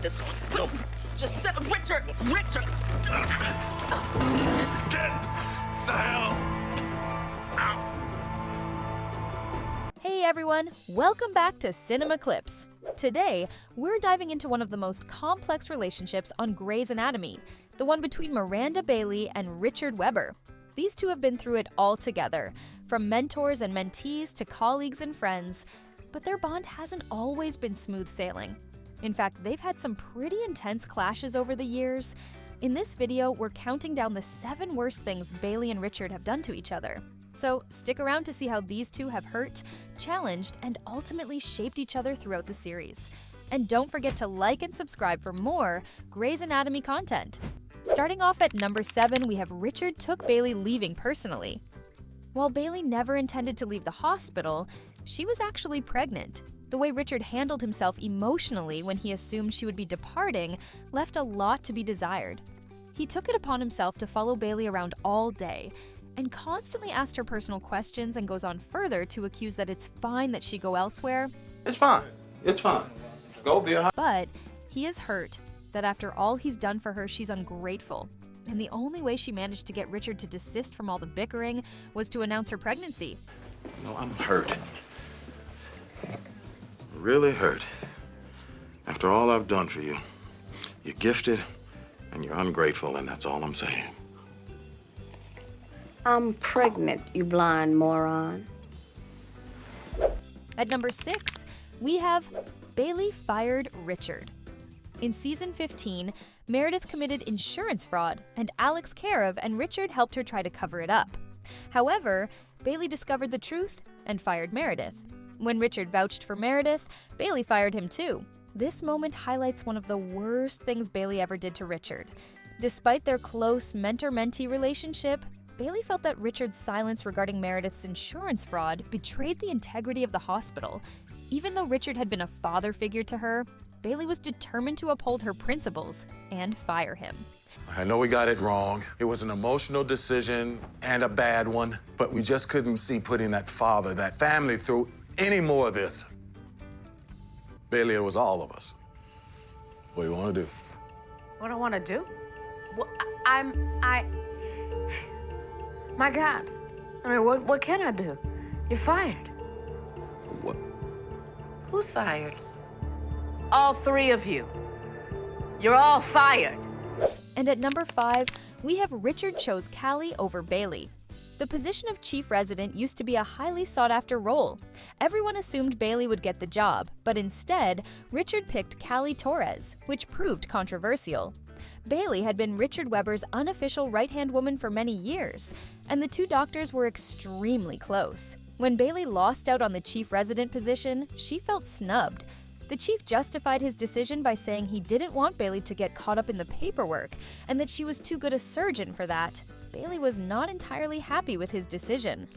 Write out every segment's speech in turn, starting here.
this one. Just sit, Richard. Get the hell out. Hey everyone, welcome back to Cinema Clips. Today, we're diving into one of the most complex relationships on Grey's Anatomy, the one between Miranda Bailey and Richard Webber. These two have been through it all together, from mentors and mentees to colleagues and friends, but their bond hasn't always been smooth sailing. In fact, they've had some pretty intense clashes over the years. In this video, we're counting down the 7 worst things Bailey and Richard have done to each other. So stick around to see how these two have hurt, challenged, and ultimately shaped each other throughout the series. And don't forget to like and subscribe for more Grey's Anatomy content. Starting off at number 7, we have Richard took Bailey leaving personally. While Bailey never intended to leave the hospital, she was actually pregnant. The way Richard handled himself emotionally when he assumed she would be departing left a lot to be desired. He took it upon himself to follow Bailey around all day and constantly asked her personal questions, and goes on further to accuse that it's fine that she go elsewhere. It's fine. Go be a... But he is hurt that after all he's done for her, she's ungrateful. And the only way she managed to get Richard to desist from all the bickering was to announce her pregnancy. No, I'm hurt. Really hurt. After all I've done for you, you're gifted and you're ungrateful, and that's all I'm saying. I'm pregnant, you blind moron. At number 6, we have Bailey fired Richard. In season 15, Meredith committed insurance fraud, and Alex Karev and Richard helped her try to cover it up. However, Bailey discovered the truth and fired Meredith. When Richard vouched for Meredith, Bailey fired him too. This moment highlights one of the worst things Bailey ever did to Richard. Despite their close mentor-mentee relationship, Bailey felt that Richard's silence regarding Meredith's insurance fraud betrayed the integrity of the hospital. Even though Richard had been a father figure to her, Bailey was determined to uphold her principles and fire him. I know we got it wrong. It was an emotional decision and a bad one, but we just couldn't see putting that father, that family through any more of this. Bailey, it was all of us. What do you want to do? What I want to do? Well, my God. I mean, what can I do? You're fired. What? Who's fired? All 3 of you. You're all fired. And at number 5, we have Richard chose Callie over Bailey. The position of chief resident used to be a highly sought-after role. Everyone assumed Bailey would get the job, but instead, Richard picked Callie Torres, which proved controversial. Bailey had been Richard Webber's unofficial right-hand woman for many years, and the two doctors were extremely close. When Bailey lost out on the chief resident position, she felt snubbed. The chief justified his decision by saying he didn't want Bailey to get caught up in the paperwork, and that she was too good a surgeon for that. Bailey was not entirely happy with his decision.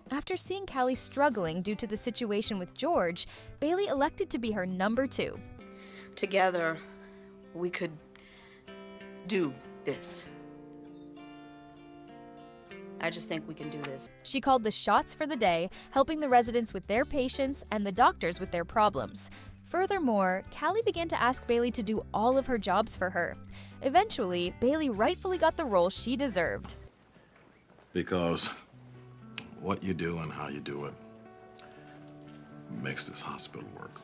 After seeing Callie struggling due to the situation with George, Bailey elected to be her number 2. Together, we could do this. I just think we can do this. She called the shots for the day, helping the residents with their patients and the doctors with their problems. Furthermore, Callie began to ask Bailey to do all of her jobs for her. Eventually, Bailey rightfully got the role she deserved. Because what you do and how you do it makes this hospital work.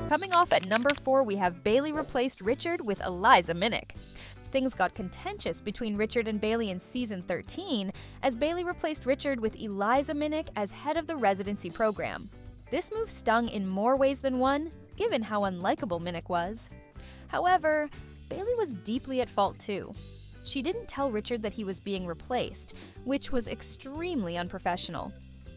Coming off at number 4, we have Bailey replaced Richard with Eliza Minck. Things got contentious between Richard and Bailey in season 13, as Bailey replaced Richard with Eliza Minck as head of the residency program. This move stung in more ways than one, given how unlikable Minck was. However, Bailey was deeply at fault too. She didn't tell Richard that he was being replaced, which was extremely unprofessional.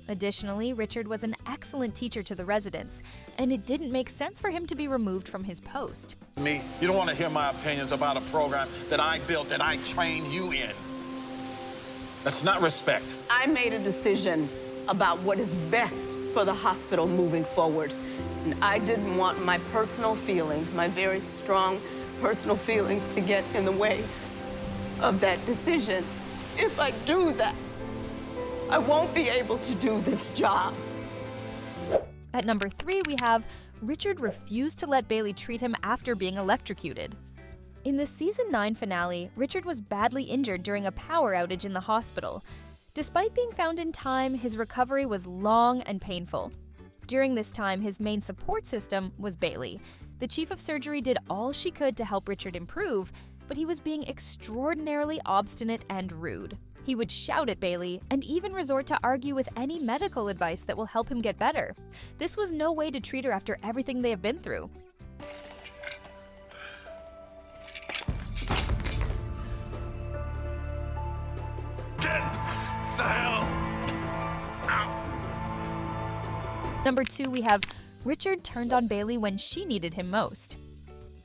Additionally, Richard was an excellent teacher to the residents, and it didn't make sense for him to be removed from his post. Me, you don't want to hear my opinions about a program that I built, that I trained you in. That's not respect. I made a decision about what is best for the hospital moving forward. And I didn't want my personal feelings, my very strong personal feelings, to get in the way of that decision. If I do that, I won't be able to do this job. At number 3, we have Richard refused to let Bailey treat him after being electrocuted. In the season 9 finale, Richard was badly injured during a power outage in the hospital. Despite being found in time, his recovery was long and painful. During this time, his main support system was Bailey. The chief of surgery did all she could to help Richard improve, but he was being extraordinarily obstinate and rude. He would shout at Bailey and even resort to argue with any medical advice that will help him get better. This was no way to treat her after everything they have been through. Get the hell out! Number 2, we have Richard turned on Bailey when she needed him most.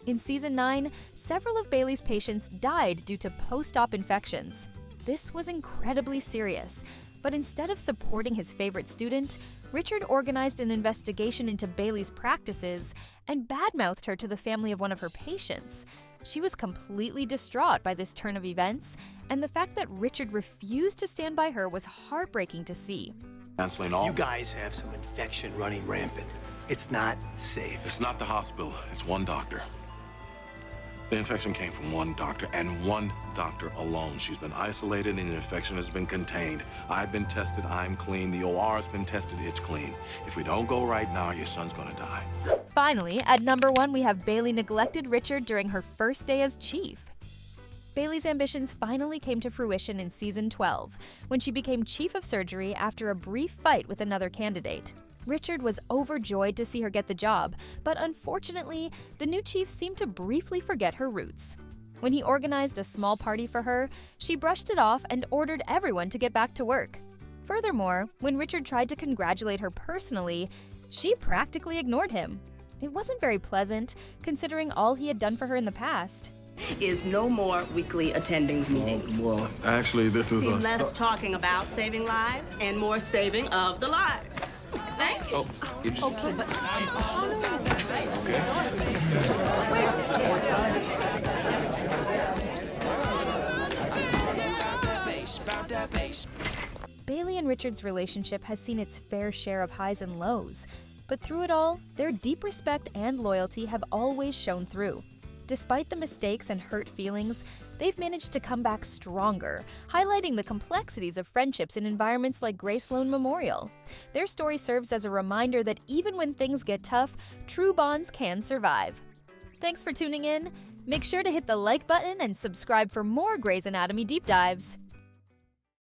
In season 9, several of Bailey's patients died due to post-op infections. This was incredibly serious, but instead of supporting his favorite student, Richard organized an investigation into Bailey's practices and badmouthed her to the family of one of her patients. She was completely distraught by this turn of events, and the fact that Richard refused to stand by her was heartbreaking to see. Canceling all. You guys have some infection running rampant. It's not safe. It's not the hospital. It's one doctor. The infection came from one doctor and one doctor alone. She's been isolated and the infection has been contained. I've been tested, I'm clean. The OR has been tested, it's clean. If we don't go right now, your son's gonna die. Finally, at number 1, we have Bailey neglected Richard during her first day as chief. Bailey's ambitions finally came to fruition in season 12, when she became chief of surgery after a brief fight with another candidate. Richard was overjoyed to see her get the job, but unfortunately, the new chief seemed to briefly forget her roots. When he organized a small party for her, she brushed it off and ordered everyone to get back to work. Furthermore, when Richard tried to congratulate her personally, she practically ignored him. It wasn't very pleasant, considering all he had done for her in the past. Is no more weekly attendings meetings. Well, actually, this is Less talking about saving lives and more saving of the lives. Thank you. Okay, but Bailey and Richard's relationship has seen its fair share of highs and lows, but through it all, their deep respect and loyalty have always shown through. Despite the mistakes and hurt feelings, they've managed to come back stronger, highlighting the complexities of friendships in environments like Grace Sloan Memorial. Their story serves as a reminder that even when things get tough, true bonds can survive. Thanks for tuning in. Make sure to hit the like button and subscribe for more Grey's Anatomy deep dives.